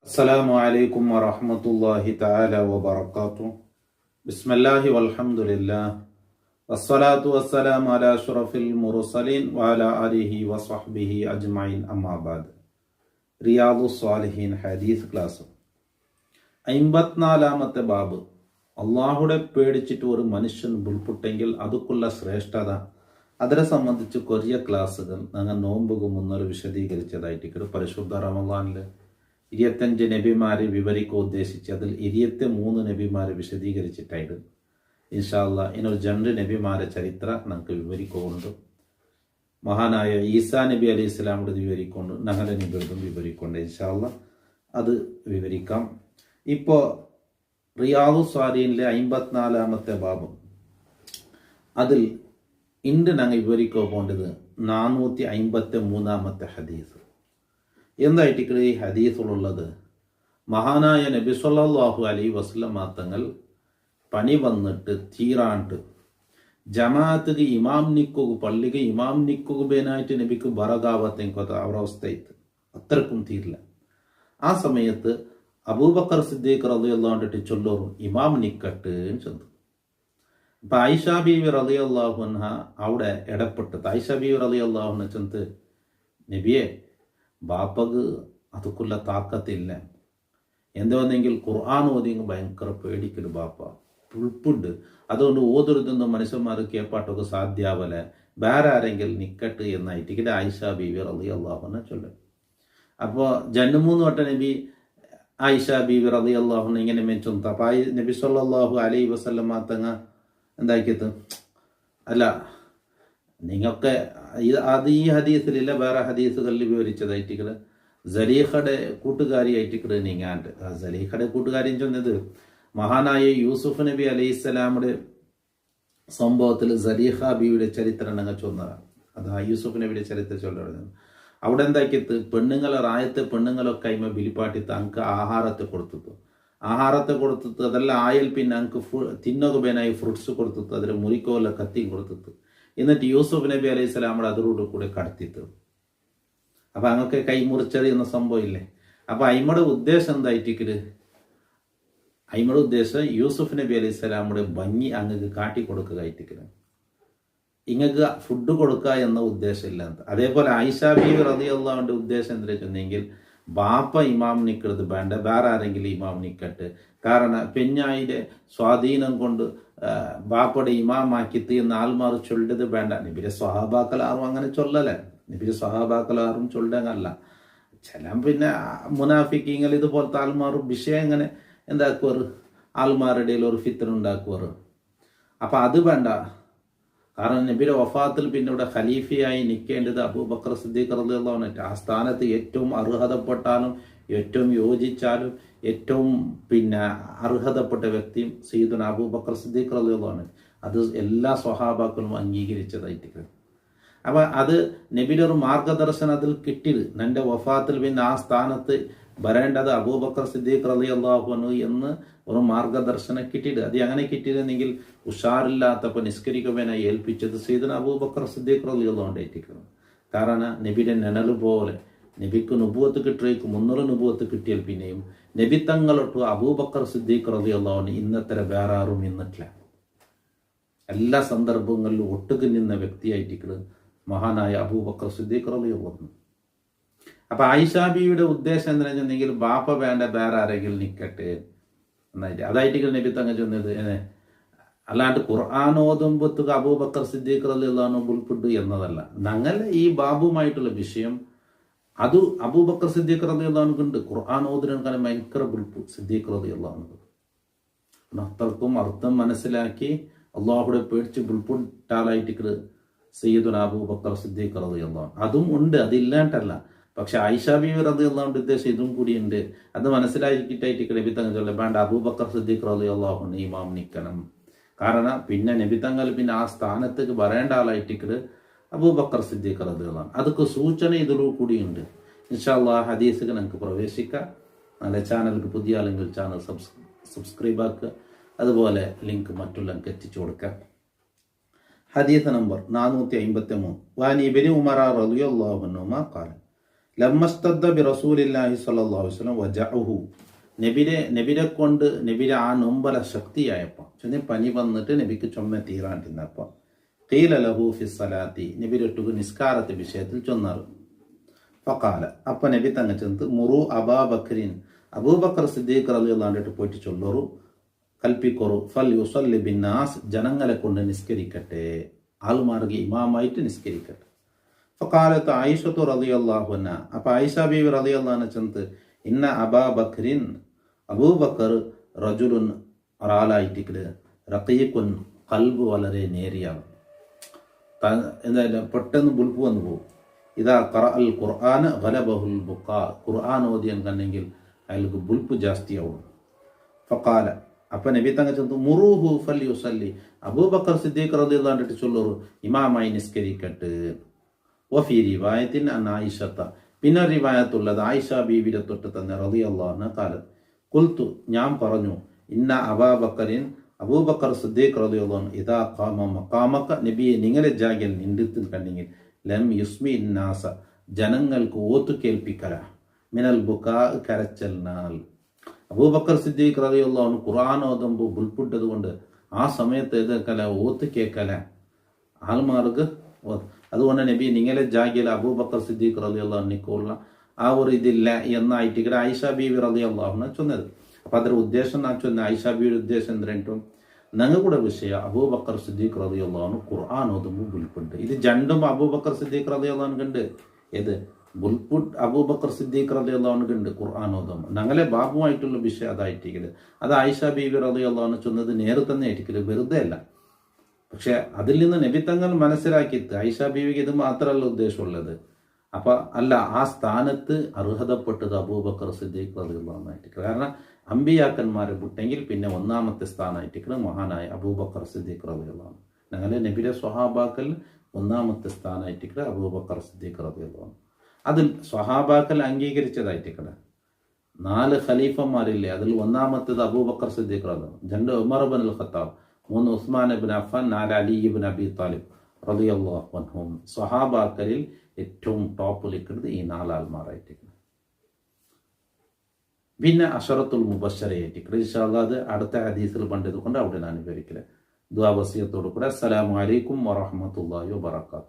السلام عليكم ورحمة الله تعالى وبركاته. بسم الله والحمد لله والصلاة والسلام على أشرف المرسلين وعلى آله وصحبه أجمعين أما بعد. റിയാദു സ്വാലിഹീൻ ഹദീസ് ക്ലാസ് 54-ാമത്തെ ബാബ്. അള്ളാഹുടെ പേടിച്ചിട്ട് ഒരു മനുഷ്യൻ ബുൾപുട്ടെങ്കിൽ അതുക്കുള്ള ശ്രേഷ്ഠത അതിനെ സംബന്ധിച്ച് കൊറിയ ക്ലാസ്സുകൾ ഞങ്ങൾ നോമ്പുക മുന്നോട്ട് വിശദീകരിച്ചതായിട്ട് പരിശുദ്ധ റമളാനിൽ 25 നബിമാരെ വിവരിക്കുക ഉദ്ദേശിച്ച് അതിൽ 23 നബിമാരെ വിശദീകരിച്ചിട്ടായിട്ട് ഇൻഷാ അല്ലാഹ് ഇനൊരു 2 നബിമാരെ ചരിത്ര നമുക്ക് വിവരിക്കുന്നുണ്ട്. മഹാനായ ഈസാ നബി അലൈഹി സ്വലാമുടെ വിവരിക്കൊണ്ട് ഞങ്ങളുടെ നബിയുടെതും വിവരിക്കൊണ്ട് ഇൻഷാ അല്ലാഹ് അത് വിവരിക്കാം. ഇപ്പോൾ റിയാദു സ്വാലിഹീനിലെ 54-ാമത്തെ ബാബ് അതിൽ ഇന്ന് ഞങ്ങൾ വിവരിക്കുക പോകേണ്ടത് 453-ാമത്തെ ഹദീസ്. എന്തായിട്ട് ഈ ഹദീസിലുള്ളത്, മഹാനായ നബി സല്ലല്ലാഹു അലൈഹി വസല്ലം തങ്ങൾ പണി വന്നിട്ട് തീരാണ്ട് ജമാഅത്തിക്ക് ഇമാം നിക്കുക പള്ളിക്ക് ഇമാം നിക്കുകേനായിട്ട് നബിക്ക് ബറകാവത്തെങ്കോത്ത അവരവസ്ഥയത്ത് അത്രക്കും തീരില്ല. ആ സമയത്ത് അബൂബക്കർ സിദ്ദീഖ് റളിയല്ലാഹു അൻഹു ചൊല്ലോറും ഇമാം നിക്കട്ട് ചെന്നു. ഇപ്പം ആയിഷ ബീവി റളിയല്ലാഹു അൻഹ അവിടെ ഇടപെട്ടത്. ആയിഷ ബീവി റളിയല്ലാഹു അൻഹ ചെന്ന്, നബിയെ ബാപ്പക്ക് അതുക്കുള്ള താക്കത്തില്ല, എന്തുവന്നെങ്കിൽ ഖുർആൻ ഓതിയെങ്കിൽ ഭയങ്കര പേടിക്കല് ബാപ്പ പുൾപ്പുണ്ട്, അതുകൊണ്ട് ഓതൊരുതൊന്നും മനുഷ്യന്മാർ കേൾപ്പാട്ടൊക്കെ സാധ്യാവല, വേറെ ആരെങ്കിലും നിക്കട്ട് എന്നായിട്ട് ഇത് ആയിഷ ബീവി റളിയല്ലാഹു അൻഹ ചൊല്ലും. അപ്പോൾ 2-3 വട്ടം നബി ആയിഷ ബീവി റളിയല്ലാഹു അൻഹ ഇങ്ങനെ മെച്ചൊന്നു. അപ്പം നബി സല്ലല്ലാഹു അലൈഹി വസല്ലം തങ്ങ എന്താക്കിയത്, അല്ല നിങ്ങൾക്ക് അത് ഈ ഹദീസിലില്ല, വേറെ ഹദീസുകളിൽ വിവരിച്ചതായിട്ട് സലീഖയുടെ കൂട്ടുകാരിയായിട്ട് നീങ്ങാണ്ട്. സലീഖയുടെ കൂട്ടുകാരി ചെന്നത് മഹാനായ യൂസുഫ് നബി അലൈഹിസ്സലാമുടെ സംഭവത്തിൽ സലീഖ ബിയുടെ ചരിത്രം ഞങ്ങൾ ചൊന്നതാണ്. അത് യൂസുഫ് നബിയുടെ ചരിത്രം ചൊല്ലുന്നത്. അവിടെ എന്താക്കിയത്, പെണ്ണുങ്ങളെ റായത്തെ പെണ്ണുങ്ങളൊക്കെ അയിമ ബിലിപ്പാട്ടി അങ്ക് ആഹാരത്തെ കൊടുത്തിട്ട് അതെല്ലാം ആയൽ പിന്നെ അങ്ക് തിന്നൊക്കെ പേനായി ഫ്രൂട്ട്സ് കൊടുത്തിട്ട് അതിൽ മുറിക്കോല കത്തിയും കൊടുത്തിട്ട് എന്നിട്ട് യൂസുഫ് നബി അലൈഹി സ്വലാമുടെ അതിലൂടെ കൂടെ കടത്തിത്ത്. അപ്പം അങ്ങൊക്കെ കൈ മുറിച്ചെറിയുന്ന സംഭവം ഇല്ലേ. അപ്പം അയിമയുടെ ഉദ്ദേശം എന്തായിട്ടിക്കല്, അയിമയുടെ ഉദ്ദേശം യൂസുഫ് നബി അലൈഹി സ്വലാമുടെ ഭംഗി അങ്ങക്ക് കാട്ടിക്കൊടുക്കുക ആയിട്ടിക്കല്, ഇങ്ങക്ക് ഫുഡ് കൊടുക്കുക എന്ന ഉദ്ദേശം ഇല്ല. അതേപോലെ ആയിഷ ബീവി റളിയല്ലാഹു അൻഹയുടെ ഉദ്ദേശം എന്താ വെച്ചെങ്കിൽ ബാപ്പ ഇമാം നിക്കരുത്, വേണ്ട വേറെ ആരെങ്കിലും ഇമാം നിക്കട്ട്. കാരണം പെഞ്ഞായിയുടെ സ്വാധീനം കൊണ്ട് ബാപ്പയുടെ ഇമാമാക്കിത്ത് എന്ന് ആൾമാർ ചൊല്ലത് വേണ്ട. നബിയുടെ സ്വഹാബാക്കളാറും അങ്ങനെ ചൊല്ലല്ലേ, നബിയുടെ സ്വഹാബാക്കളാറും ചൊല്ലങ്ങല്ല. ചില പിന്നെ മുനാഫിക്കീങ്ങൾ ഇതുപോലത്തെ ആൾമാറും വിഷയം ഇങ്ങനെ എന്താക്കുവാറ്, ആൾമാരുടെ ഇടയിൽ ഒരു ഫിത്തർ ഉണ്ടാക്കുവാറ്. അപ്പം അത് വേണ്ട. കാരണം നബിയുടെ വഫാത്തിൽ പിന്നെ ഇവിടെ ഖലീഫയായി നിൽക്കേണ്ടത് അബൂബക്കർ സിദ്ദീഖ് റളിയല്ലാഹു അൻഹു. ആ സ്ഥാനത്ത് ഏറ്റവും അർഹതപ്പെട്ടാലും ഏറ്റവും യോജിച്ചാലും ഏറ്റവും പിന്നെ അർഹതപ്പെട്ട വ്യക്തിയും സയ്യിദുന അബൂബക്കർ സിദ്ദീഖ് റളിയല്ലാഹു അൻഹു. അത് എല്ലാ സ്വഹാബാക്കളും അംഗീകരിച്ചതായിട്ട്. അപ്പം അത് നബിയുടെ ഒരു മാർഗദർശനം അതിൽ കിട്ടിയത്. എൻ്റെ വഫാത്തിൽ പിന്നെ ആ സ്ഥാനത്ത് വരേണ്ടത് അബൂബക്കർ സിദ്ദീഖ് റളിയല്ലാഹു അൻഹു എന്ന് ഒരു മാർഗദർശനം കിട്ടിയിട്ട്. അത് അങ്ങനെ കിട്ടിയിരുന്നെങ്കിൽ ഉഷാറില്ലാത്തപ്പോൾ നിസ്കരിക്കുവാനായി ഏൽപ്പിച്ചത് സയ്യിദുന അബൂബക്കർ സിദ്ദീഖ് റളിയല്ലാഹു അൻഹു ആയിരിക്കണം. കാരണം നബിയുടെ നിഴല് പോലെ നബിക്ക് നുബുവത്ത് കിട്ടിയേക്ക് 300 നുബുവത്ത് കിട്ടിയാൽ പിന്നെയും നബി തങ്ങളൊട്ട് അബൂബക്കർ സിദ്ദീഖ് റളിയല്ലാഹു അൻഹു ഇന്നത്തെ വേറെ ആരും നിന്നിട്ടില്ല. എല്ലാ സന്ദർഭങ്ങളിലും ഒട്ടുക്ക് നിന്ന വ്യക്തിയായിട്ട് മഹാനായ അബൂബക്കർ സിദ്ദീഖ് റളിയല്ലാഹു അൻഹു. അപ്പൊ ആയിഷ ബീവിയുടെ ഉദ്ദേശം എന്താ വെച്ചിട്ടുണ്ടെങ്കിൽ ബാപ്പ വേണ്ട വേറെ ആരെങ്കിലും നിൽക്കട്ടെ എന്നായിട്ട്. അതായിട്ട് നബി തങ്ങൾ ചെന്നത് അല്ലാണ്ട് ഖുർആൻ ഓതുമ്പത്തുക അബൂബക്കർ സിദ്ദീഖ് റളിയല്ലാഹു അൻഹു ഉൾപ്പെട്ടു എന്നതല്ല. ഞങ്ങൾ ഈ ബാബുമായിട്ടുള്ള വിഷയം അത് അബൂബക്കർ സിദ്ദീഖ് റളിയല്ലാഹു അൻഹു ഉണ്ട്. ഖുർആൻ ഓതുന്നതിനേക്കാളും ഭയങ്കര ബുൾപ്പു സിദ്ദീഖ് റളിയല്ലാഹു അൻഹു. അത്രക്കും അർത്ഥം മനസ്സിലാക്കി അള്ളാഹുടെ പേടിച്ച് ബുൾപ്പുട്ടാളായിട്ട് സയ്യിദുന അബൂബക്കർ സിദ്ദീഖ് റളിയല്ലാഹു അൻഹു. അതും ഉണ്ട്, അതില്ലാണ്ടല്ല. പക്ഷെ ആയിഷ ബീവി റളിയല്ലാഹു അൻഹയുടെ ഉദ്ദേശം ഇതും കൂടി ഉണ്ട്. അത് മനസ്സിലാക്കിയിട്ടായിട്ട് നബി തങ്ങൾ ചൊല്ല വേണ്ട അബൂബക്കർ സിദ്ദീഖ് റളിയല്ലാഹു അൻഹു ഇമാം നിൽക്കണം. കാരണം പിന്നെ നബി തങ്ങൾ പിന്നെ ആ സ്ഥാനത്തേക്ക് വരേണ്ട ആളായിട്ട് അബൂബക്കർ സിദ്ദീഖ് റളിയല്ലാഹു അൻഹു. അതൊക്കെ സൂചന ഇതിലൂടെ കൂടിയുണ്ട്. ഇൻഷാ അല്ലാഹ് ഹദീസുകൾ നമുക്ക് പ്രവേശിക്കാം. നല്ല ചാനലിക്ക് പുതിയ ആളെങ്കിൽ ചാനൽ സബ്സ്ക്രൈബ് ആക്കുക. അതുപോലെ ലിങ്ക് മറ്റുള്ളവർക്ക് എത്തിച്ചു കൊടുക്കാം. ഹദീസ് നമ്പർ 453. വാനി ഇബ്നു ഉമർ റളിയല്ലാഹു അൻഹുമാ ഖാല ലമ്മസ്തദ്ദ ബി റസൂലില്ലാഹി സ്വല്ലല്ലാഹു അലൈഹി വസല്ലം വജഅഹു, നബിരെ കൊണ്ട് നബിരെ ആ നൊമ്പല ശക്തിയായപ്പോൾ ചെന്ന് പനി വന്നിട്ട് നബിക്ക് ചുമ തീരാണ്ടിരുന്നപ്പോൾ ഖീല ലഹു ഫി സ്വലാത്തി, നബിരൊട്ടുക്ക് നിസ്കാരത്തെ വിഷയത്തിൽ ചൊന്നാറ്. ഫഖാല, അപ്പൊ നബി തങ്ങ ചെന്ന് മുറു അബൂബക്കറിൻ, അബൂബക്കർ സിദ്ദീഖ് റളിയല്ലാഹു അൻഹു പോയിട്ട് ചൊല്ലൊരു കൽപ്പിക്കൊറു, ഫൽ യുസല്ലി ബിന്നാസ്, ജനങ്ങളെ കൊണ്ട് നിസ്കരിക്കട്ടെ, ആൾമാർക്ക് ഇമാമായിട്ട് നിസ്കരിക്കട്ടെ. ഫഖാലത്ത് ആയിഷത്തു റളിയല്ലാഹു അൻഹ, അപ്പൊ ആയിഷ ബീവി റളിയല്ലാഹു അൻഹ ചെന്ന് ഇന്ന അബൂബക്കറിൻ, അബൂബക്കർ റജുലുൻ ഒരാളായിട്ടിക്കട്, റഖീഖുൻ, ഖൽബ് വളരെ നേരിയാണ്, എന്തായാലും പെട്ടെന്ന് ബുൽപ്പ് വന്നു പോകും. ഇതാ ഖറഅൽ ഖുർആൻ ഗലബഹുൽ ബുക്കാ, ഖുർആൻ ഓതിയാൻ കണ്ടെങ്കിൽ അയാൾക്ക് ബുൽപ്പ് ജാസ്തിയാവും. ഫഖാല, അപ്പൊ നബി തങ്ങ ചെന്ന് മുറൂഹു ഫൽ യുസല്ലി, അബൂബക്കർ സിദ്ദീഖ് റളിയല്ലാഹു അൻഹു ചൊല്ലൊരു ഇമാമായി നിസ്കരിക്കട്ടെ. വഫി റിവായത്തിൻ അൻ ആയിഷത്ത, പിന്നെ റിവായത്തുള്ളത് ആയിഷ ബീവിയുടെ തൊട്ട് തന്നെ റളിയല്ലാഹു അൻഹ ഖാലത്ത്, ഖുൽതു, ഞാൻ പറഞ്ഞു, ഇന്ന അബൂബക്കറിൻ, അബൂബക്കർ സിദ്ദീഖ് റളിയല്ലാഹു അൻഹു ഇദാ ഖാമ മഖാമക, നബിയെ നിങ്ങളെ ജാഗിൽ നിന്നിട്ട് കണ്ടെങ്കിൽ ലം യുസ്മി നാസ, ജനങ്ങൾക്ക് ഓത്തു കേൾപ്പിക്കല, മിനൽ ബുക്കാ, കരച്ചൽനാൽ. അബൂബക്കർ സിദ്ദീഖ് റളിയല്ലാഹു അൻഹു ഖുർആൻ ഓതുമ്പോൾ ബുൽപുട്ടത് കൊണ്ട് ആ സമയത്ത് എതിർക്കല, ഓത്ത് കേൾക്കല ആൾമാർക്ക്. അതുകൊണ്ട് നബി നിങ്ങളെ ജാഗിൽ അബൂബക്കർ സിദ്ദീഖ് റളിയല്ലാഹു അൻഹുള്ള ആ ഒരു ഇതില്ല എന്നായിട്ട് ഇവിടെ ആയിഷ ബീവി റളിയല്ലാഹു അൻഹ ചൊന്നത്. അപ്പൊ ಅದರ ഉദ്ദേശം ഞാൻ ചൊന്ന ആയിഷ ബീവിയുടെ ഉദ്ദേശം എന്തിനും ഞങ്ങൾ കൂടെ വിഷയ അബൂബക്കർ സിദ്ദീഖ് റളിയല്ലാഹു അൻഹു ഖുർആൻ ഓതുമ്പോൾ ബുൽപുണ്ട്. ഇത് രണ്ടും അബൂബക്കർ സിദ്ദീഖ് റളിയല്ലാഹു അൻഹു ഉണ്ട്. ഏത് ബുൽപുട്ട് അബൂബക്കർ സിദ്ദീഖ് റളിയല്ലാഹു അൻഹു ഉണ്ട് ഖുർആൻ ഓതുമ്പോൾ. ഞങ്ങളെ ബാബുമായിട്ടുള്ള വിഷയം അതായിട്ടിരിക്കല്. അത് ആയിഷ ബീവി റളിയല്ലാഹു അൻഹ ചൊന്നത് നേരെ തന്നെ ആയിരിക്കല്, വെറുതെ അല്ല. പക്ഷെ അതിൽ നിന്ന് നബി തങ്ങൾ മനസ്സിലാക്കിയിട്ട് ആയിഷ ബീവിക്ക് ഇത് മാത്രമല്ല ഉദ്ദേശമുള്ളത്. അപ്പൊ അല്ല, ആ സ്ഥാനത്ത് അർഹതപ്പെട്ടത് അബൂബക്കർ സിദ്ദീഖ് റളിയല്ലാഹു അൻഹു ആയിട്ട്. കാരണം അമ്പിയാക്കന്മാരെ വിട്ടെങ്കിൽ പിന്നെ ഒന്നാമത്തെ സ്ഥാനമായിട്ടിരിക്കണം മഹാനായ അബൂബക്കർ സിദ്ദീഖ് റളിയല്ലാഹു അൻഹു. ഞങ്ങളെ നബിയുടെ സ്വഹാബാക്കൽ ഒന്നാമത്തെ സ്ഥാനമായിട്ടിരിക്കണം അബൂബക്കർ സിദ്ദീഖ് റളിയല്ലാഹു അൻഹു. അതിൽ സ്വഹാബാക്കൽ അംഗീകരിച്ചതായിട്ടിരിക്കണം 4 ഖലീഫന്മാരില്ലേ, അതിൽ ഒന്നാമത്തേത് അബൂബക്കർ സിദ്ദീഖ് റളിയല്ലാഹു അൻഹു, 2 ഉമർ ഇബ്നുൽ ഖത്താബ്, 3 ഉസ്മാൻ ഇബ്നു അഫ്ഫാൻ, 4 അലി ഇബ്നു അബി താലിബ് റളിയല്ലാഹു അൻഹും. സ്വഹാബാക്കളിൽ ഏറ്റവും ടോപ്പിലിരിക്കുന്നത് ഈ 4 ആൾമാരായിട്ടിരിക്കണം. പിന്നെ അഷറത്തുൽ മുബശ്ശറയായിട്ടിരിക്കണം. ഇൻഷാ അല്ലാഹ് അത് അടുത്ത ഹദീസിൽ പണ്ടത് കൊണ്ട് അവിടെ ഞാൻ വിവരിക്കില്ല. ദുആ വസിയത്തോടു കൂടെ അസ്സലാമു അലൈക്കും വറഹ്മത്തുള്ളാഹി വബറകാതുഹു.